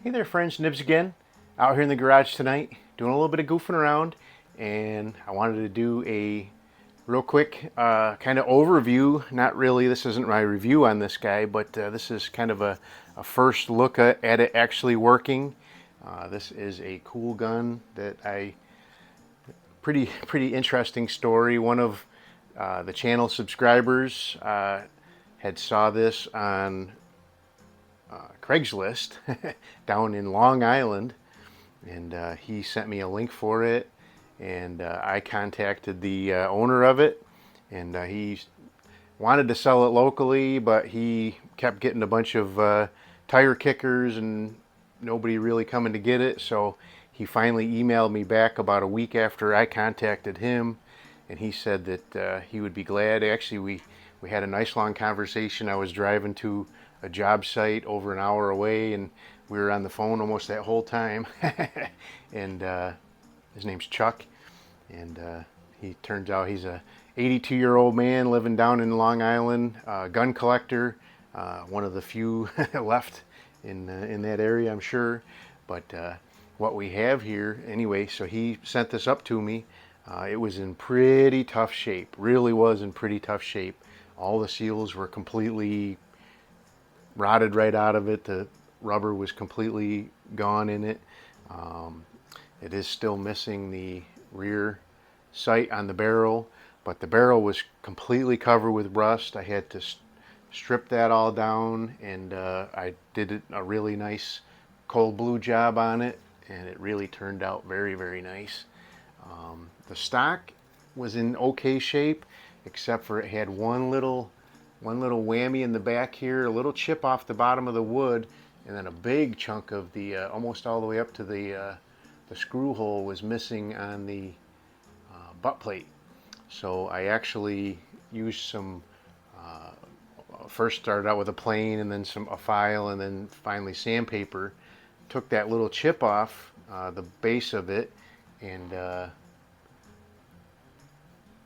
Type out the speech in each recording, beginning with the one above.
Hey there friends, Nibs again. Out here in the garage tonight, doing a little bit of goofing around, and I wanted to do a real quick kind of overview. Not really, this isn't my review on this guy, but this is kind of a first look at it actually working. This is a cool gun that pretty interesting story. One of the channel subscribers had saw this on Craigslist down in Long Island, and he sent me a link for it, and I contacted the owner of it, and he wanted to sell it locally, but he kept getting a bunch of tire kickers and nobody really coming to get it. So he finally emailed me back about a week after I contacted him, and he said that he would be glad. Actually, we had a nice long conversation. I was driving to a job site over an hour away, and we were on the phone almost that whole time. And his name's Chuck, and he turns out he's a 82-year-old man living down in Long Island, gun collector, one of the few left in that area, I'm sure. But what we have here, anyway, so he sent this up to me. It was in pretty tough shape, really was in pretty tough shape. All the seals were completely rotted right out of it. The rubber was completely gone in it. Um, it is still missing the rear sight on the barrel, but the barrel was completely covered with rust. I had to strip that all down, and I did a really nice cold blue job on it, and it really turned out very nice. The stock was in okay shape, except for it had one little whammy in the back here, a little chip off the bottom of the wood, and then a big chunk of the almost all the way up to the screw hole was missing on the butt plate. So I actually used some. First started out with a plane, and then a file, and then finally sandpaper. Took that little chip off the base of it, and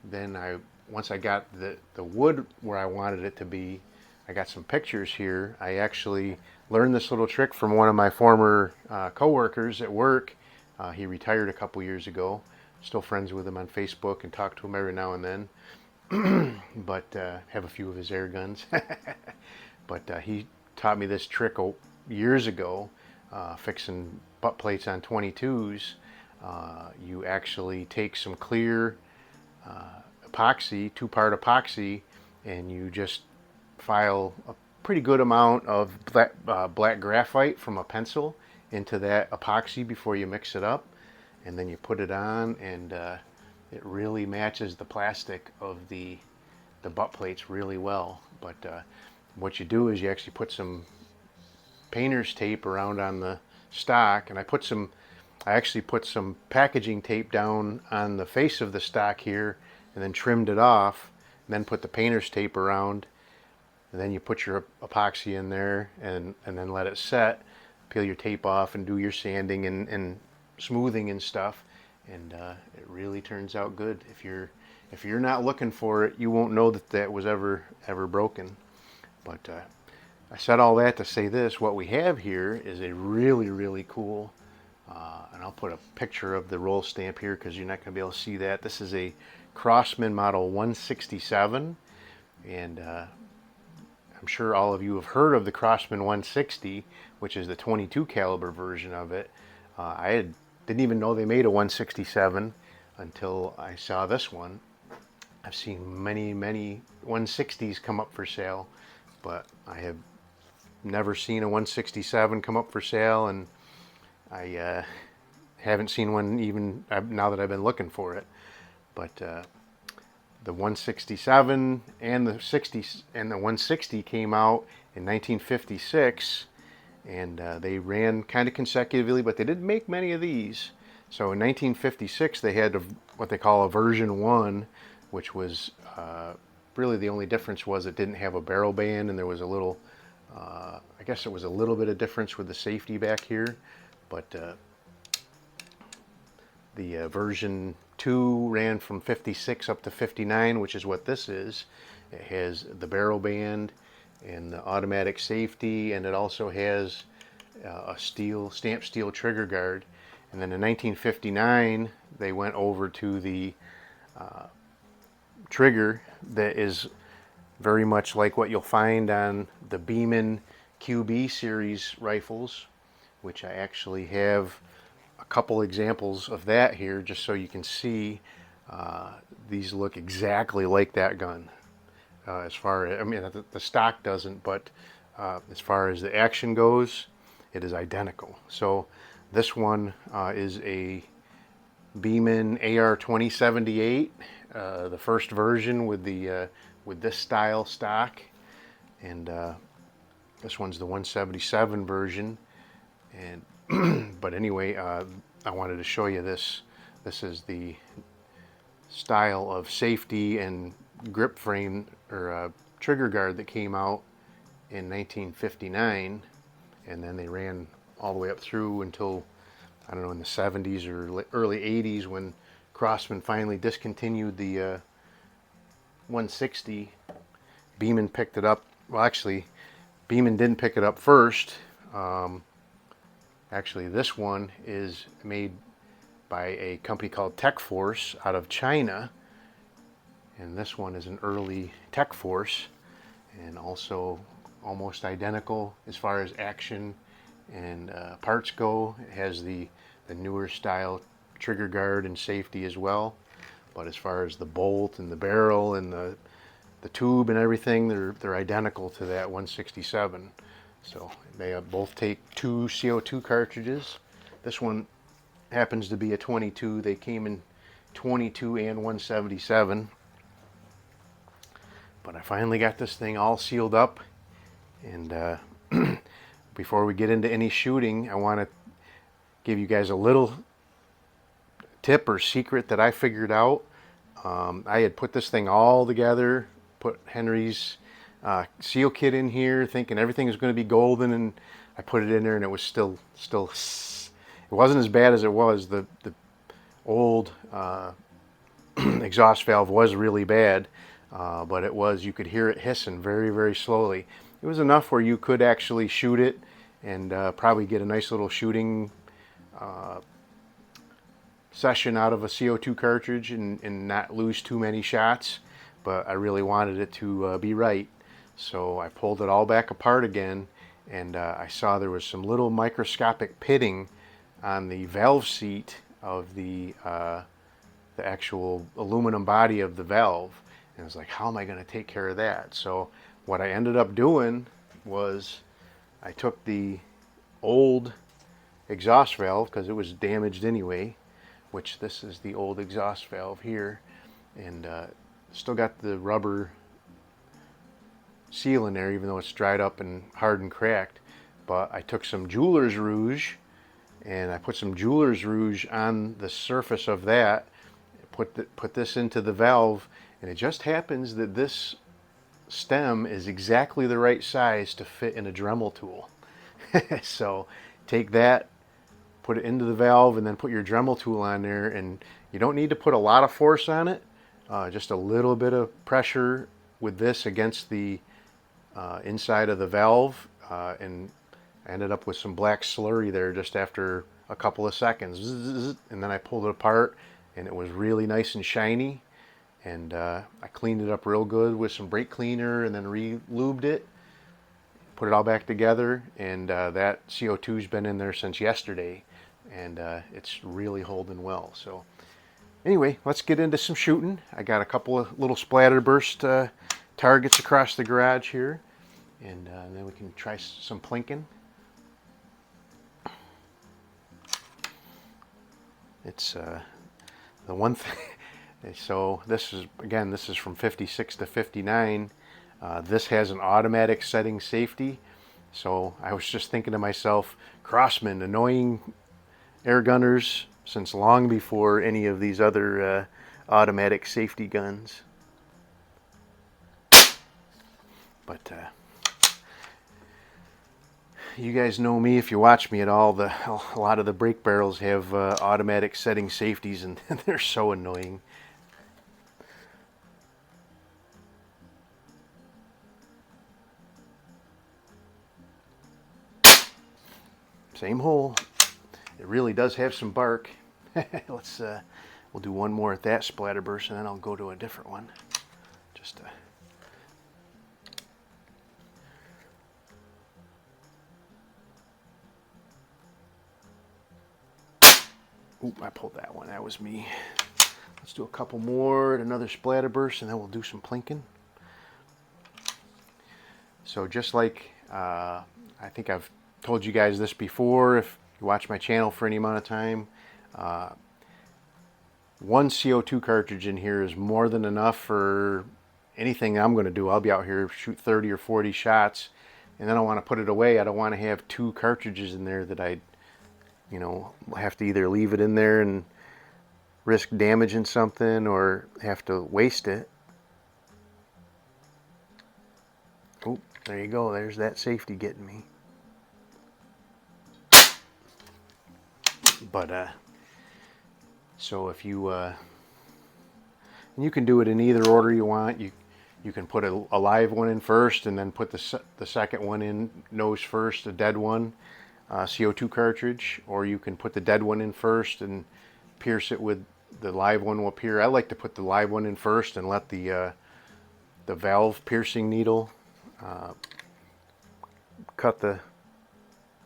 then once I got the wood where I wanted it to be, I got some pictures here. I actually learned this little trick from one of my former coworkers at work. He retired a couple years ago. Still friends with him on Facebook and talk to him every now and then. But have a few of his air guns. But he taught me this trick years ago, fixing butt plates on 22s. You actually take some clear epoxy, two-part epoxy, and you just file a pretty good amount of black graphite from a pencil into that epoxy before you mix it up, and then you put it on, and it really matches the plastic of the butt plates really well. But what you do is you actually put some painter's tape around on the stock, and I actually put some packaging tape down on the face of the stock here, and then trimmed it off, and then put the painter's tape around, and then you put your epoxy in there, and then let it set, peel your tape off, and do your sanding and smoothing and stuff, and it really turns out good. If you're not looking for it, you won't know that was ever broken. But I said all that to say this: what we have here is a really cool, and I'll put a picture of the roll stamp here because you're not going to be able to see that. This is a Crosman model 167, and I'm sure all of you have heard of the Crosman 160, which is the 22 caliber version of it. Didn't even know they made a 167 until I saw this one. I've seen many 160s come up for sale, but I have never seen a 167 come up for sale, and I haven't seen one even now that I've been looking for it. But the 167 and the 60 and the 160 came out in 1956, and they ran kind of consecutively, but they didn't make many of these. So in 1956 they had what they call a version 1, which was really the only difference was it didn't have a barrel band, and there was a little, I guess it was a little bit of difference with the safety back here. But the version 2 ran from 56 up to 59, which is what this is. It has the barrel band and the automatic safety, and it also has a stamped steel trigger guard. And then in 1959, they went over to the trigger that is very much like what you'll find on the Beeman QB series rifles, which I actually have a couple examples of that here just so you can see. These look exactly like that gun. As far as, I mean, the stock doesn't, but as far as the action goes, it is identical. So this one is a Beeman AR 2078, the first version with the with this style stock, and this one's the 177 version. And but anyway, I wanted to show you this. This is the style of safety and grip frame or trigger guard that came out in 1959, and then they ran all the way up through until, I don't know, in the 70s or early 80s when Crosman finally discontinued the 160. Beeman picked it up. Well, actually, Beeman didn't pick it up first. Actually, this one is made by a company called Tech Force out of China, and this one is an early Tech Force, and also almost identical as far as action and parts go. It has the newer style trigger guard and safety as well, but as far as the bolt and the barrel and the tube and everything, they're identical to that 167. So they both take 2 CO2 cartridges. This one happens to be a 22. They came in 22 and 177. But I finally got this thing all sealed up, and before we get into any shooting, I want to give you guys a little tip or secret that I figured out. I had put this thing all together, put Henry's seal kit in here, thinking everything was going to be golden, and I put it in there, and it was still it wasn't as bad as it was. The old exhaust valve was really bad, but it was, you could hear it hissing very, very slowly. It was enough where you could actually shoot it and probably get a nice little shooting session out of a CO2 cartridge and not lose too many shots, but I really wanted it to be right. So I pulled it all back apart again, and I saw there was some little microscopic pitting on the valve seat of the actual aluminum body of the valve. And I was like, how am I going to take care of that? So what I ended up doing was I took the old exhaust valve, because it was damaged anyway, which this is the old exhaust valve here, and still got the rubber seal in there even though it's dried up and hard and cracked. But I took some jeweler's rouge and I put some jeweler's rouge on the surface of that, put this into the valve, and it just happens that this stem is exactly the right size to fit in a Dremel tool. So take that, put it into the valve, and then put your Dremel tool on there, and you don't need to put a lot of force on it, just a little bit of pressure with this against the inside of the valve, and I ended up with some black slurry there just after a couple of seconds, and then I pulled it apart and it was really nice and shiny, and I cleaned it up real good with some brake cleaner and then re-lubed it, put it all back together, and that CO2's been in there since yesterday, and it's really holding well. So anyway, let's get into some shooting. I got a couple of little splatterburst targets across the garage here, and then we can try some plinking. It's the one thing. So this is from 56 to 59. This has an automatic setting safety. So I was just thinking to myself, Crosman, annoying air gunners since long before any of these other automatic safety guns. But you guys know me, if you watch me at all, a lot of the brake barrels have automatic setting safeties, and they're so annoying. Same hole. It really does have some bark. Let's we'll do one more at that splatterburst, and then I'll go to a different one. Just oop, I pulled that one. That was me. Let's do a couple more at another splatterburst, and then we'll do some plinking. So just like I think I've told you guys this before, if you watch my channel for any amount of time, one CO2 cartridge in here is more than enough for anything I'm going to do. I'll be out here shoot 30 or 40 shots, and then I want to put it away. I don't want to have 2 cartridges in there that I, you know, have to either leave it in there and risk damaging something or have to waste it. Oh, there you go. There's that safety getting me. But so if you and you can do it in either order you want. You can put a live one in first, and then put the second one in nose first, a dead one, CO2 cartridge, or you can put the dead one in first and pierce it with the live one will appear. I like to put the live one in first and let the valve piercing needle cut the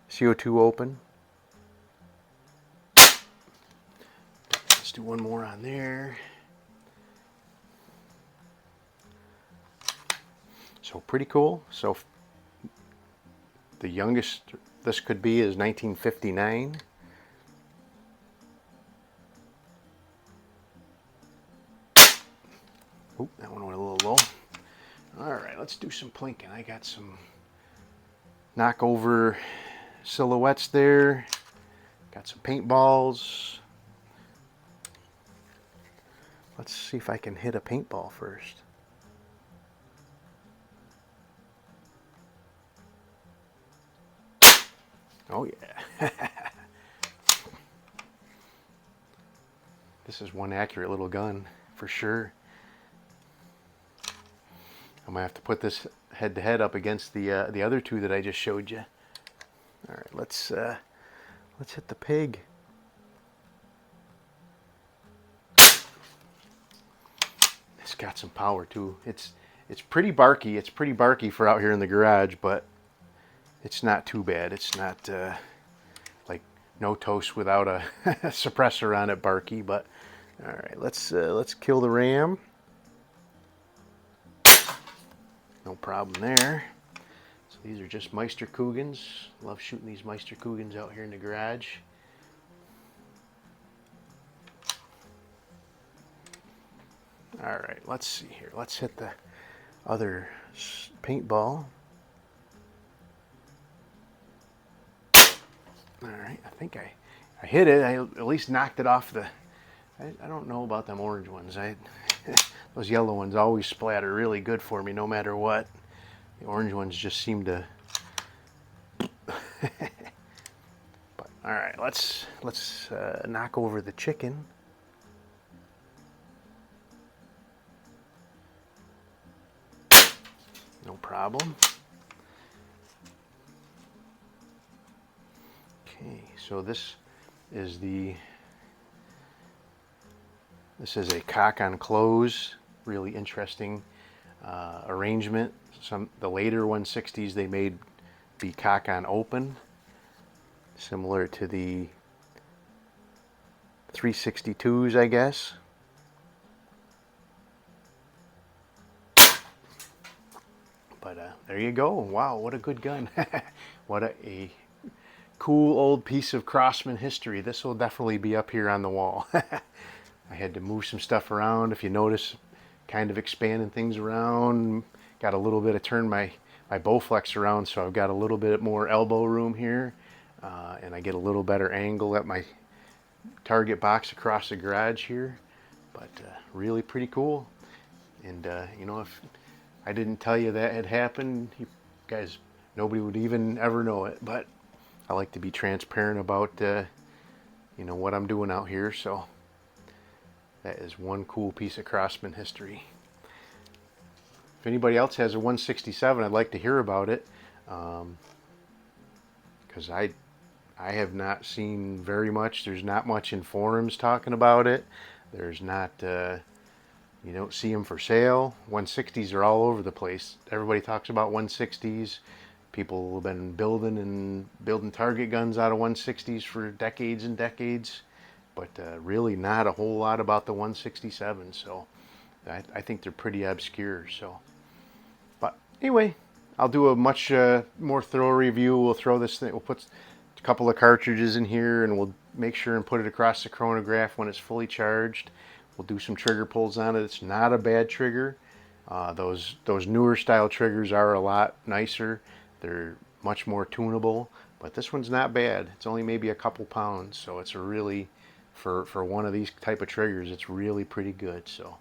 CO2 open. Let's do one more on there. So pretty cool. So the youngest this could be is 1959. Oop, that one went a little low. All right, let's do some plinking. I got some knockover silhouettes there. Got some paintballs. Let's see if I can hit a paintball first. Oh yeah. This is one accurate little gun for sure. I'm gonna have to put this head to head up against the other 2 that I just showed you. All right, let's hit the pig. It's got some power too. It's pretty barky. It's pretty barky for out here in the garage, but it's not too bad. It's not like no toast without a suppressor on it barky. But all right, let's kill the ram. No problem there. So these are just Meisterkuggens. Love shooting these Meisterkuggens out here in the garage. All right, let's see here. Let's hit the other paintball. All right, I think I hit it. I at least knocked it off the... I don't know about them orange ones. Those yellow ones always splatter really good for me no matter what. The orange ones just seem to... But all right, let's knock over the chicken. No problem. Okay, so this is a cock on close, really interesting arrangement. The later 160s they made be cock on open, similar to the 362s, I guess. But there you go. Wow, what a good gun. What a cool old piece of Crosman history. This will definitely be up here on the wall. I had to move some stuff around. If you notice, kind of expanding things around. Got a little bit of turn my Bowflex around, so I've got a little bit more elbow room here. And I get a little better angle at my target box across the garage here. But really pretty cool. And you know, if I didn't tell you that had happened, you guys, nobody would even ever know it. But I like to be transparent about you know, what I'm doing out here. So that is one cool piece of Crosman history. If anybody else has a 167, I'd like to hear about it, because I I have not seen very much. There's not much in forums talking about it. There's not, you don't see them for sale. 160s are all over the place. Everybody talks about 160s. People have been building target guns out of 160s for decades and decades, but really not a whole lot about the 167. So I think they're pretty obscure. So, but anyway, I'll do a much more thorough review. We'll throw this thing. We'll put a couple of cartridges in here, and we'll make sure and put it across the chronograph when it's fully charged. We'll do some trigger pulls on it. It's not a bad trigger. Those newer style triggers are a lot nicer. They're much more tunable, but this one's not bad. It's only maybe a couple pounds, so it's a really, for one of these type of triggers, it's really pretty good. So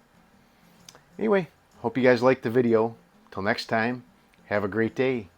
anyway, hope you guys liked the video. Till next time, have a great day.